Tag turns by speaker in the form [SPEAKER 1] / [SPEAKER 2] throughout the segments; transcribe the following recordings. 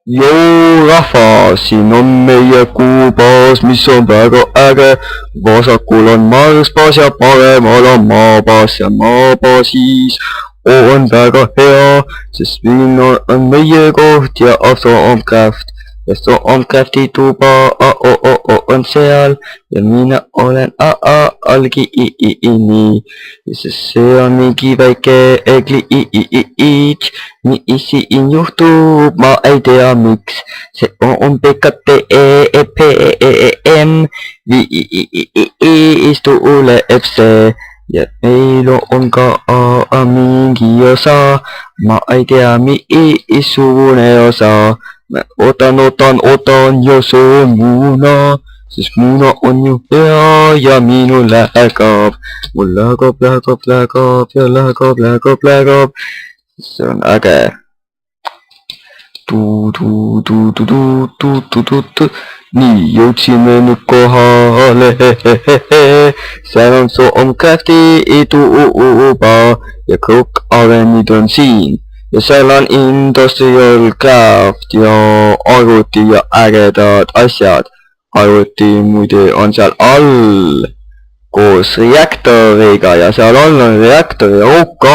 [SPEAKER 1] Joo rahva, siin on meie kuubaas, mis on väga äge. Vasakul on Marsbaas ja paremal on Maabaas ja Maabaasis on väga hea, sest siin on meie koht ja Afro-Omcraft. Ja Omcrafti tuba on seal ja mina olen algi nii. Sest see on mingi väike glitch, mis siin juhtub, ma ei tea miks. See on PKTEPM, viis tuleb see. Ja meil on ka mingi osa, ma ei tea missugune osa. Mä otan ja se on muna, sest muna on ju hea ja minul läheb. Mul läheb ja läheb. See on äge. Nii, jõudsime nüüd kohale. Seal on su Omcrafti tuba ja Crook Avenid on siin. Ja seal on Industrial Craft ja arvuti ja ägedad asjad. Arvuti muide on seal all koos reaktoriga ja seal all on reaktori OK,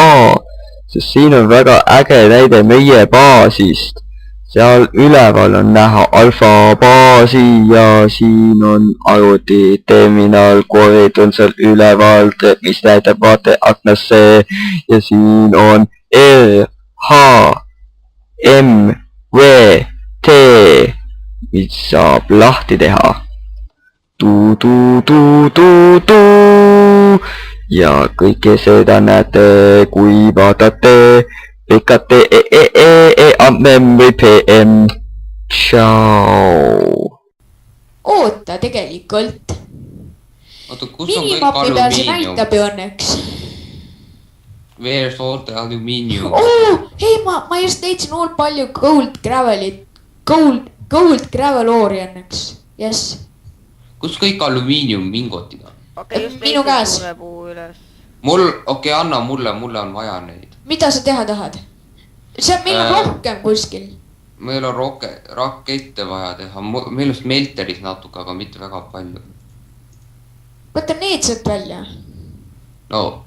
[SPEAKER 1] sest siin on väga äge näide meie baasist. Seal üleval on näha alfa baasi ja siin on arvuti terminal, korid on seal üleval, mis näitab vaateaknasse ja siin on H, M, V, T, mis saab lahti teha. Ja kõike seda näete, kui vaatate PKTEPM. Tšau.
[SPEAKER 2] Oota tegelikult. Minimappi peal see näitab ju õnneks.
[SPEAKER 3] Where's all the aluminium?
[SPEAKER 2] Hei, ma just leidsin hull palju gold gravelit. Gold gravel oori õnneks. Yes.
[SPEAKER 3] Kus kõik aluminium mingotid on?
[SPEAKER 2] Minu käes.
[SPEAKER 3] Anna mulle on vaja neid.
[SPEAKER 2] Mida sa teha tahad? Meil on rohkem kuskil.
[SPEAKER 3] Meil on rakette vaja teha. Meil on smelteris natuke, aga mitte väga palju.
[SPEAKER 2] Võta need sealt välja.
[SPEAKER 3] No,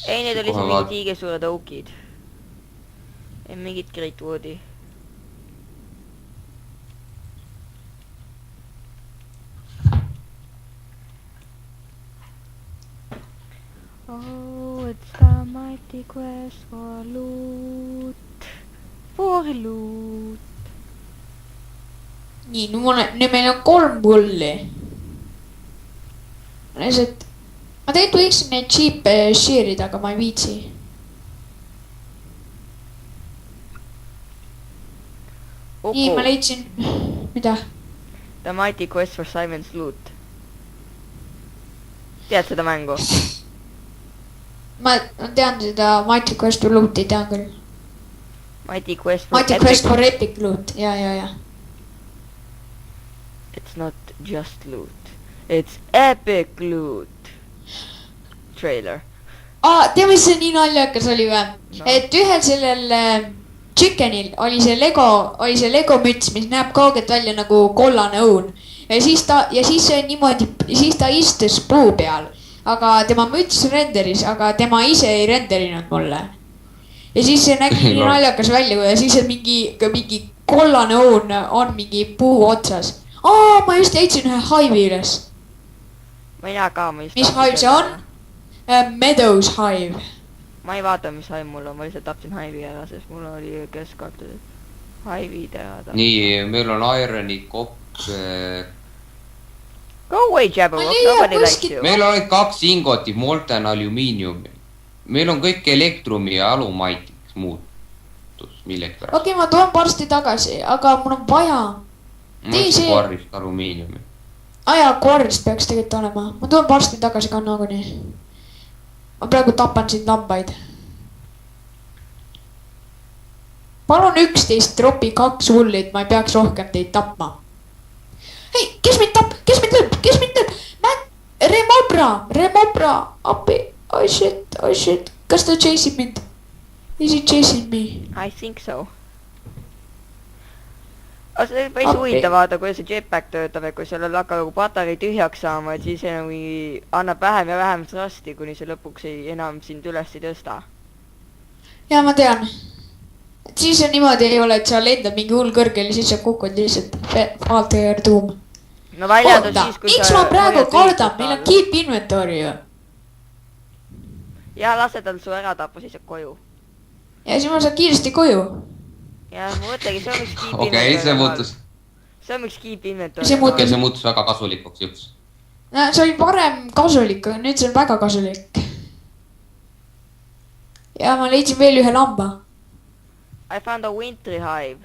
[SPEAKER 4] ei, need oli mingid tiigesuured aukid. Ei mingit Greatwoodi. Oh, it's the mighty quest for loot.
[SPEAKER 2] Nii, nüüd meil on 3 pulli. Ma tegelikult võiksin neid cheap'e share'ida, aga ma ei viitsi. Nii, ma leidsin... Mida?
[SPEAKER 4] The Mighty Quest for Simon's Loot. Tead seda mängu?
[SPEAKER 2] Ma tean seda Mighty Quest for Loot'i, tean küll.
[SPEAKER 4] Mighty Quest
[SPEAKER 2] for Epic Loot, ja.
[SPEAKER 4] It's not just loot. It's epic loot. Trailer.
[SPEAKER 2] Tea, mis see nii naljakas oli või? No. Et ühel sellel chickenil oli see Lego müts, mis näeb kaugelt välja nagu kollane õun. Ja siis ta istus puu peal. Aga tema müts renderis, aga tema ise ei renderinud mulle. Ja siis see nägi nii naljakas välja, ja siis mingi kollane õun on mingi puu otsas. Ma just leidsin ühe Hive'i üles.
[SPEAKER 4] Mina ka, ma just...
[SPEAKER 2] Mis Hive see on? Meadows Hive.
[SPEAKER 4] Ma ei vaata, mis Hive mul on, ma lihtsalt tapsin Hive'i ära, sest mul oli keskkartud Hive'i teha.
[SPEAKER 3] Nii, meil on Ironi kopp.
[SPEAKER 4] Go away, Jabberwock, nobody likes you.
[SPEAKER 3] Meil oli 2 ingoti, molten aluminiumi. Meil on kõik elektrumi ja alumaitiks muutus millegi pärast.
[SPEAKER 2] Okei, ma toon varsti tagasi, aga mul on vaja.
[SPEAKER 3] Mõtlesin kvarrist alumiiniumi.
[SPEAKER 2] Kvarrist peaks tegelikult olema. Ma toon varsti tagasi ka nagunii. Ma praegu tapan siin lambaid. Palun 11 dropi 2 hullit, ma ei peaks rohkem teid tapma. Hei, kes mind lööb? Remobra, appi. Oh shit. Kas ta chase'ib mind? Is he chasing me?
[SPEAKER 4] I think so. aga see on päris
[SPEAKER 2] Appi.
[SPEAKER 4] huvitav vaata, kuidas see jetpack töötab, et kui sellel hakkab nagu patarei tühjaks saama, et siis see nagu annab vähem ja vähem thrust'i, kuni see lõpuks ei enam sind üles ei tõsta.
[SPEAKER 2] ja ma tean. et siis on niimoodi ei ole, et sa lendad mingi hull kõrgel ja siis sa kukud lihtsalt faalt tuum.
[SPEAKER 4] no väljendus
[SPEAKER 2] oota,
[SPEAKER 4] siis, kui
[SPEAKER 2] miks ma praegu kardan, meil on keep inventory ju.
[SPEAKER 4] ja lase tal su ära tappa, siis saab koju.
[SPEAKER 2] ja siis ma saan kiiresti koju.
[SPEAKER 4] ja ma mõtlengi, see on miks keep
[SPEAKER 3] okei, see muutus,
[SPEAKER 4] see on miks keep inventory.
[SPEAKER 2] See muutus-
[SPEAKER 3] see muutus väga kasulikuks juhuks.
[SPEAKER 2] no see oli varem kasulik, aga nüüd see on väga kasulik. ja ma leidsin veel ühe lamba.
[SPEAKER 4] I found a wintry hive.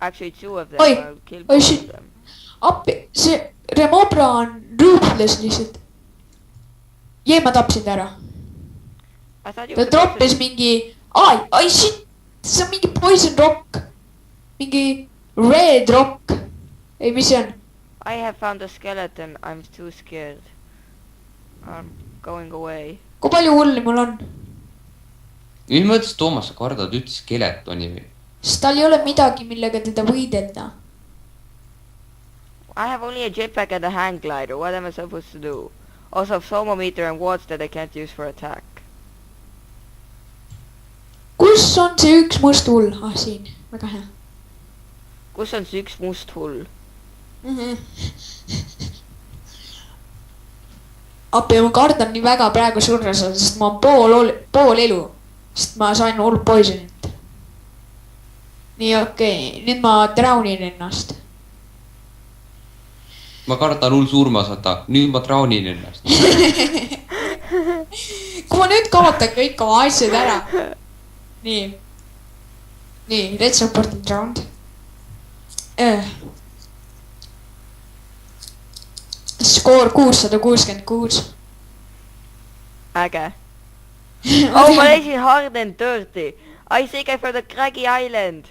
[SPEAKER 4] Actually two of them.
[SPEAKER 2] Oi,
[SPEAKER 4] I'll kill
[SPEAKER 2] oi,
[SPEAKER 4] both
[SPEAKER 2] shit.
[SPEAKER 4] of them.
[SPEAKER 2] appi, see Remobra on ruthless lihtsalt. jee, ma tapsin ta ära.
[SPEAKER 4] I thought you
[SPEAKER 2] ta
[SPEAKER 4] were
[SPEAKER 2] troppis mingi, ai shit, see on mingi poison rock. mingi red rock. ei, mis see on?
[SPEAKER 4] I have found a skeleton. I'm too scared. I'm going away.
[SPEAKER 2] kui palju hulli mul on?
[SPEAKER 3] mis mõttes, Toomas, sa kardad üldse skeletoni või?
[SPEAKER 2] sest tal ei ole midagi, millega teda võidelda.
[SPEAKER 4] I have only a jetpack and a hang glider. What am I supposed to do? Also thermometer and wards that I can't use for attack.
[SPEAKER 2] kus on see üks must hull? siin, väga hea.
[SPEAKER 4] Kus on see üks must hull?
[SPEAKER 2] appi, ma kardan nii väga praegu surra saada, sest ma olen pool elu. sest ma sain hull poisonit. nii okei, nüüd ma drownin ennast.
[SPEAKER 3] ma kardan hull surma saada, nüüd ma drownin ennast.
[SPEAKER 2] kui ma nüüd kaotan kõik oma asjad ära. nii. nii, let's report the round. skoor 666.
[SPEAKER 4] Äge. Oh, ma leidsin hard and dirty. I think I found a craggy island.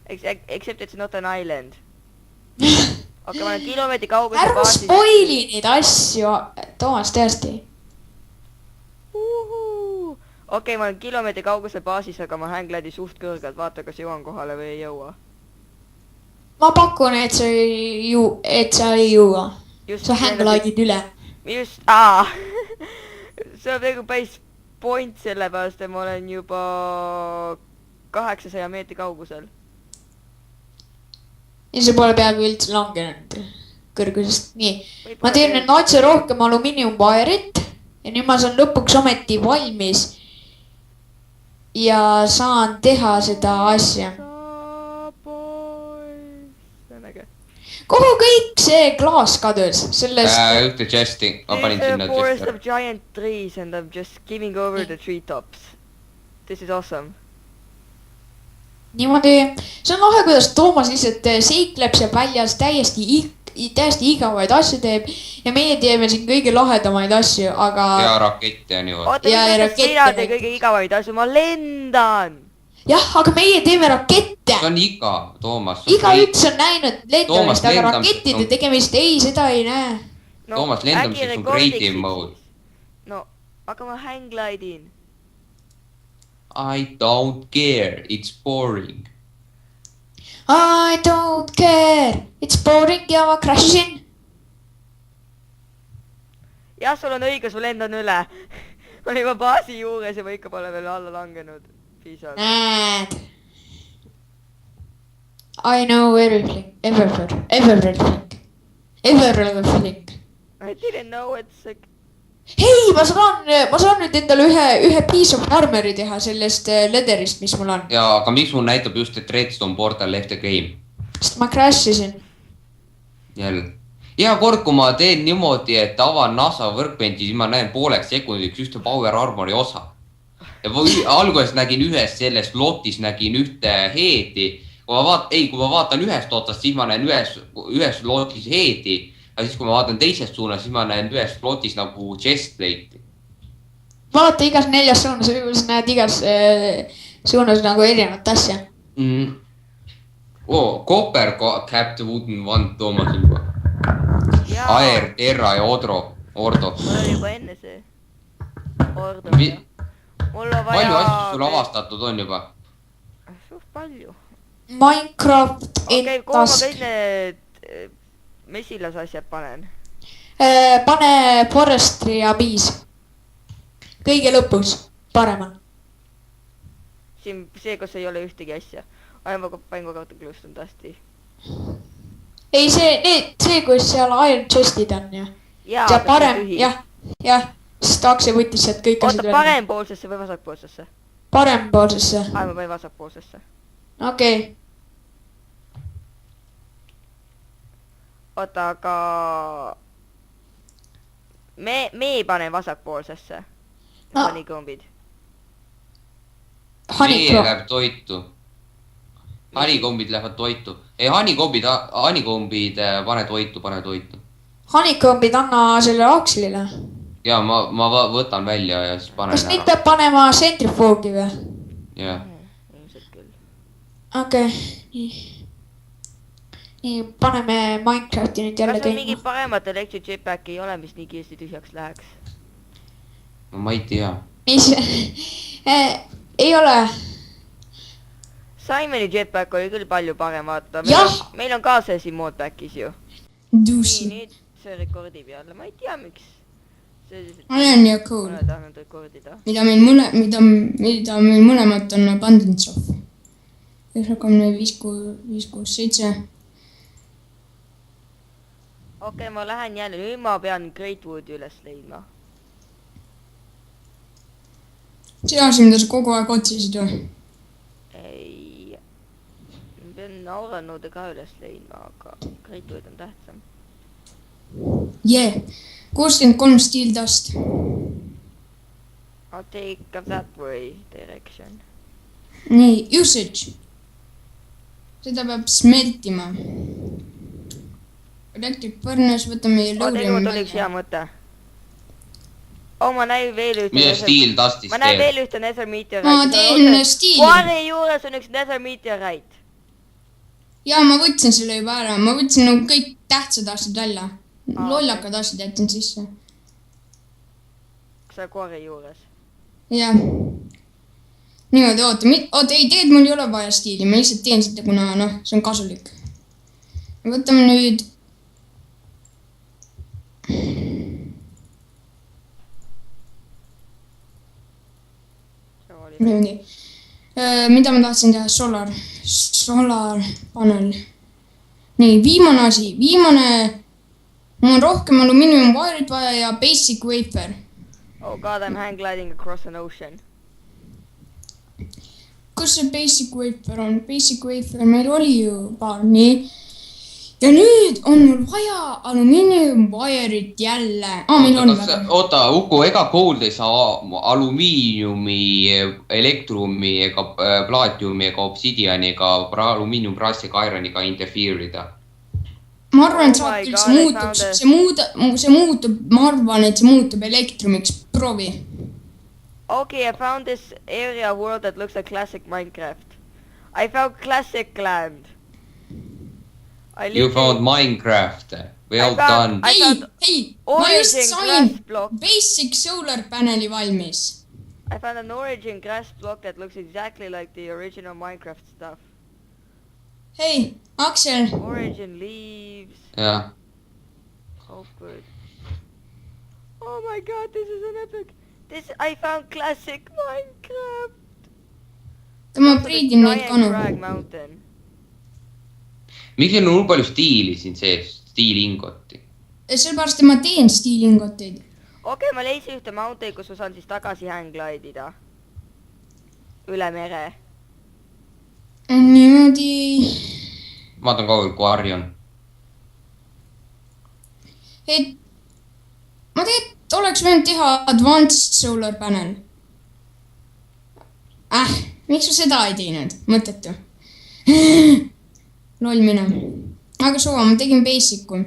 [SPEAKER 4] Except it's not an island. okei, ma olen kilomeetri kaugusel
[SPEAKER 2] ära
[SPEAKER 4] baasis.
[SPEAKER 2] spoili neid asju, Toomas, tõesti.
[SPEAKER 4] okei, ma olen kilomeetri kaugusel baasis, aga ma hanglädi suht kõrgelt, vaata kas jõuan kohale või ei jõua.
[SPEAKER 2] ma pakun, et sa ei jõua. sa hanglaidid üle.
[SPEAKER 4] just, see on nagu päris point, sellepärast et ma olen juba 800 meetri kaugusel.
[SPEAKER 2] ja see pole peaaegu üldse langenud kõrgusest. nii, ma teen nüüd otse rohkem alumiiniumvaerit ja nüüd ma saan lõpuks ometi valmis. ja saan teha seda asja. kuhu kõik see klaas kadus, sellest
[SPEAKER 3] ühte chest'i, ma panin
[SPEAKER 4] There's
[SPEAKER 3] sinna
[SPEAKER 4] a forest
[SPEAKER 3] chest'i.
[SPEAKER 4] of giant trees and I'm just skimming over the treetops. This is awesome.
[SPEAKER 2] niimoodi, see on lahe, kuidas Toomas lihtsalt seikleb seal väljas täiesti igavaid asju teeb ja meie teeme siin kõige lahedamaid asju, aga
[SPEAKER 3] ja rakette ja niimoodi.
[SPEAKER 4] oota,
[SPEAKER 2] Ja
[SPEAKER 4] mis
[SPEAKER 2] rakette
[SPEAKER 4] sina teed
[SPEAKER 2] näiteks.
[SPEAKER 4] kõige igavaid asju, ma lendan.
[SPEAKER 2] jah, aga meie teeme rakette.
[SPEAKER 3] see on igav, Toomas.
[SPEAKER 2] igaüks on näinud
[SPEAKER 3] Toomas,
[SPEAKER 2] lendamist, aga
[SPEAKER 3] lendamist
[SPEAKER 2] rakettide
[SPEAKER 3] on-
[SPEAKER 2] tegemist ei, seda ei näe.
[SPEAKER 4] no,
[SPEAKER 3] Toomas, lendamiseks on creative mode.
[SPEAKER 4] no, aga ma hanglaidin.
[SPEAKER 3] I don't care, it's boring.
[SPEAKER 2] I don't care, it's boring ja ma crash isin.
[SPEAKER 4] jah, sul on õigus, ma lendan üle. ma olin juba baasi juures ja ma ikka pole veel alla langenud. piisavalt.
[SPEAKER 2] näed. I know everything, everything.
[SPEAKER 4] I didn't know it's like...
[SPEAKER 2] hei, ma saan nüüd endale ühe piece of armor'i teha sellest leather'ist, mis mul on.
[SPEAKER 3] ja, aga miks mul näitab just, et Redstone Portal left the game?
[SPEAKER 2] sest ma crash isin.
[SPEAKER 3] jälle. iga kord, kui ma teen niimoodi, et avan NASA workbench'i, siis ma näen pooleks sekundiks ühte power armor'i osa. ja alguses nägin ühest sellest lotis, nägin ühte heedi. kui ma vaatan ühest otsast, siis ma näen ühes lotis heedi. ja siis, kui ma vaatan teisest suunas, siis ma näen ühes lotis nagu chestplate'i.
[SPEAKER 2] vaata igas 4 suunas, sa näed igas suunas nagu erinevat asja.
[SPEAKER 3] Copper capped wooden one, Toomas juba. Aer, Erra ja Ordo.
[SPEAKER 4] mul oli juba enne see. Ordo. mul on vaja...
[SPEAKER 3] palju asju sul avastatud on juba?
[SPEAKER 4] suht palju.
[SPEAKER 2] Minecraft
[SPEAKER 4] okei, kuhu ma kõik need mesilasasjad panen?
[SPEAKER 2] pane forestry ja bees. kõige lõpus, paremal.
[SPEAKER 4] siin see, kus ei ole ühtegi asja. ma panin kogu aeg klõustanud hästi.
[SPEAKER 2] ei, see, kus seal iron chest'id on ju.
[SPEAKER 4] jaa,
[SPEAKER 2] ja parem, jah, sest Aksel võttis sealt kõik asjad
[SPEAKER 4] oota, parempoolsesse või vasakpoolsesse?
[SPEAKER 2] Parempoolsesse.
[SPEAKER 4] ma panin vasakpoolsesse.
[SPEAKER 2] okei.
[SPEAKER 4] oota, aga me ei pane vasakpoolsesse.
[SPEAKER 2] No.
[SPEAKER 4] Honeycombid.
[SPEAKER 3] Mee läheb toitu. Honeycombid lähevad toitu. ei, honeycombid pane toitu.
[SPEAKER 2] Honeycombid anna selle Akselile.
[SPEAKER 3] ja ma võtan välja ja siis panen
[SPEAKER 2] kas neid peab panema centrifoogi või?
[SPEAKER 3] jah.
[SPEAKER 4] ilmselt küll.
[SPEAKER 2] okei, nii, paneme Minecrafti nüüd jälle
[SPEAKER 4] kas sul
[SPEAKER 2] käima.
[SPEAKER 4] mingit paremat electric jetpacki ei ole, mis nii kiiresti tühjaks läheks?
[SPEAKER 3] no ma ei tea.
[SPEAKER 2] mis ei ole.
[SPEAKER 4] Simoni jetpack oli küll palju parem, vaata. meil on ka see siin modpackis ju.
[SPEAKER 5] Dusi.
[SPEAKER 4] nii, nüüd see rekordib jälle, ma ei tea, miks.
[SPEAKER 5] olen ja cool.
[SPEAKER 4] ma olen tahtnud rekordida.
[SPEAKER 5] mida meil mõlemad on abundance of. 5, 6, 7.
[SPEAKER 4] okei, ma lähen jälle, nüüd ma pean Greatwoodi üles leidma.
[SPEAKER 5] see asi, mida sa kogu aeg otsisid või?
[SPEAKER 4] ei, ma pean Auranõude ka üles leidma, aga Greatwood on tähtsam.
[SPEAKER 5] Yeah. 63 steel dust.
[SPEAKER 4] I'll take that way direction.
[SPEAKER 5] nii, usage. seda peab smeltima. Electric furnace, võtame
[SPEAKER 4] tegelikult oli üks hea mõte. ma näin veel ühte.
[SPEAKER 3] mida Steel Dustis
[SPEAKER 4] ma näen
[SPEAKER 3] teeb?
[SPEAKER 4] veel ühte Nether Meteorite.
[SPEAKER 5] ma teen stiili.
[SPEAKER 4] Koari juures on üks Nether Meteorite.
[SPEAKER 5] ja ma võtsin selle juba ära, ma võtsin nagu kõik tähtsad asjad välja. lollakad asjad jätsin sisse.
[SPEAKER 4] kas sa koari juures?
[SPEAKER 5] jah. niimoodi, oota, ei, teed mul ei ole vaja stiili, ma lihtsalt teen seda, kuna noh, see on kasulik. võtame nüüd. niimoodi. mida ma tahtsin teha, solar panel. nii, viimane asi, mul on rohkem alumiinium wire'id vaja ja basic wafer.
[SPEAKER 4] Oh god, I'm hang gliding across an ocean.
[SPEAKER 5] kus see basic wafer on? Basic wafer meil oli ju paar, nii. ja nüüd on mul vaja alumiinium wire'it jälle. meil on väga.
[SPEAKER 3] oota, Uku, ega Gold ei saa alumiiniumi, elektrumi ega plaatiumi ega obsidiani ega alumiiniumbrassiga ironiga interferida.
[SPEAKER 5] ma arvan, et
[SPEAKER 4] Oh
[SPEAKER 5] saab
[SPEAKER 4] my
[SPEAKER 5] küll,
[SPEAKER 4] God,
[SPEAKER 5] see muutub, ma arvan, et see muutub elektrumiks, proovi.
[SPEAKER 4] Okay, I found this area world that looks like classic Minecraft. I found classic land.
[SPEAKER 3] You found Minecraft. Well done.
[SPEAKER 5] Ei, ma just
[SPEAKER 4] origin
[SPEAKER 5] sain
[SPEAKER 4] grass block.
[SPEAKER 5] basic solar paneli valmis.
[SPEAKER 4] I found an origin grass block that looks exactly like the original Minecraft stuff.
[SPEAKER 5] hei, Aksel,
[SPEAKER 4] Origin leaves.
[SPEAKER 3] jah.
[SPEAKER 4] Oh good. Oh my god, this is an epic. I found classic Minecraft.
[SPEAKER 5] ma priidin neid kanu.
[SPEAKER 4] Crag Mountain.
[SPEAKER 3] miks on nii palju stiili siin sees? Stiilingotti.
[SPEAKER 5] sellepärast, et ma teen stiilingoteid.
[SPEAKER 4] Okei, ma leidsin ühte mountain, kus ma saan siis tagasi hang glide ida. Üle mere.
[SPEAKER 5] niimoodi.
[SPEAKER 3] vaatan kaugel kui Arjon.
[SPEAKER 5] et ma tegelikult oleks võinud teha advanced solar panel. miks sa seda ei teinud? mõttetu. loll mine. aga suva, ma tegin basic'u.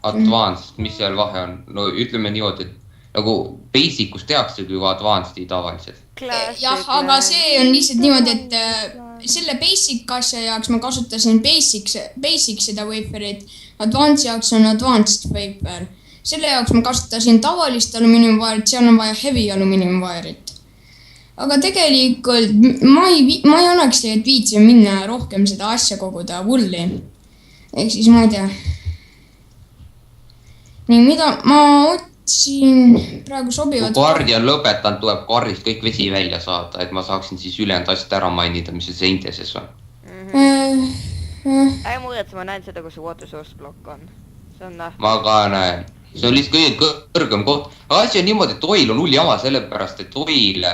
[SPEAKER 3] Advanced, mis seal vahe on? no ütleme niimoodi, et nagu basic us tehaksegi ju advanced'i tavaliselt.
[SPEAKER 5] jah, aga see on lihtsalt niimoodi, et selle basic asja jaoks ma kasutasin basic seda wafer'it. Advanced jaoks on advanced wafer. selle jaoks ma kasutasin tavalist alumiinium wire'it, seal on vaja heavy alumiinium wire'it. aga tegelikult ma ei annaks tegelikult viitsi minna rohkem seda asja koguda vulli. Ehk siis ma ei tea. Nii, mida ma otsin praegu sobivat.
[SPEAKER 3] Kui Kardi on lõpetanud, tuleb Karist kõik vesi välja saada, et ma saaksin siis ülejäänud asjad ära mainida, mis see seinteses on.
[SPEAKER 4] Ärge muretse, ma näen seda, kus see water source block on. See on nähtav.
[SPEAKER 3] Ma ka näen. See on lihtsalt kõige kõrgem koht. Aga asi on niimoodi, et oil on hull jama sellepärast, et oil,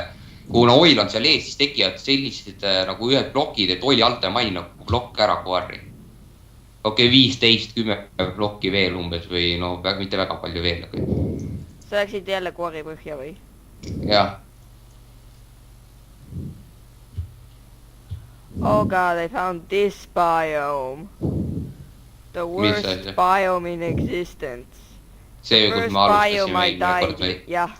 [SPEAKER 3] kuna oil on seal ees, siis tekivad sellised nagu ühed plokid, et oili alt ei maini nagu plokk ära Karri. Okei, 15-10 plokki veel umbes või no mitte väga palju veel.
[SPEAKER 4] Sa läksid jälle koori põhja või?
[SPEAKER 3] Jah.
[SPEAKER 4] Oh god, I found this biome. The worst biome in existence.
[SPEAKER 3] See, kus me alustasime eelmine kord või?
[SPEAKER 4] Jah.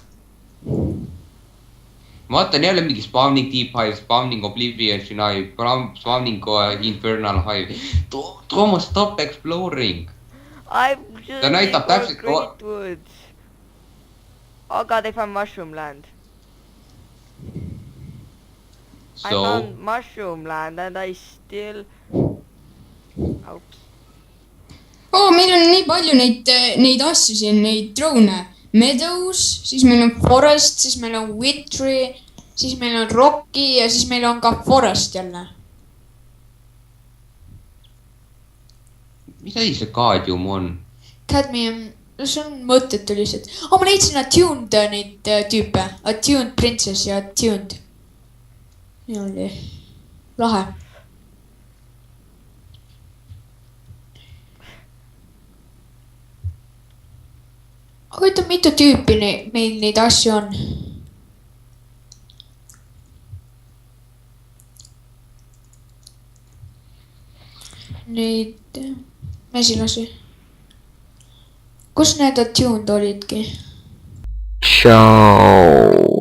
[SPEAKER 3] Ma vaatan jälle mingi spawning deep hive, spawning oblivion hive, spawning infernal hive. Thomas, stop exploring.
[SPEAKER 4] I'm just
[SPEAKER 3] Ta näitab täpselt...
[SPEAKER 4] Greatwood. Oh god, I found mushroom land. I found mushroom land and I still... Oops.
[SPEAKER 5] Meil on nii palju neid asju siin, neid drone. Meadows, siis meil on forest, siis meil on witchery, siis meil on rocky ja siis meil on ka forest jälle.
[SPEAKER 3] Mis asi see Cadmium on?
[SPEAKER 2] Cadmium, see on mõttetu lihtsalt. Ma leidsin attuned neid tüüpe. Attuned princess ja attuned. Nii oli. Lahe. Aga ütleb, mitu tüüpi meil neid asju on? Neid mesilasi. Kus need attuned olidki?
[SPEAKER 1] Tšau.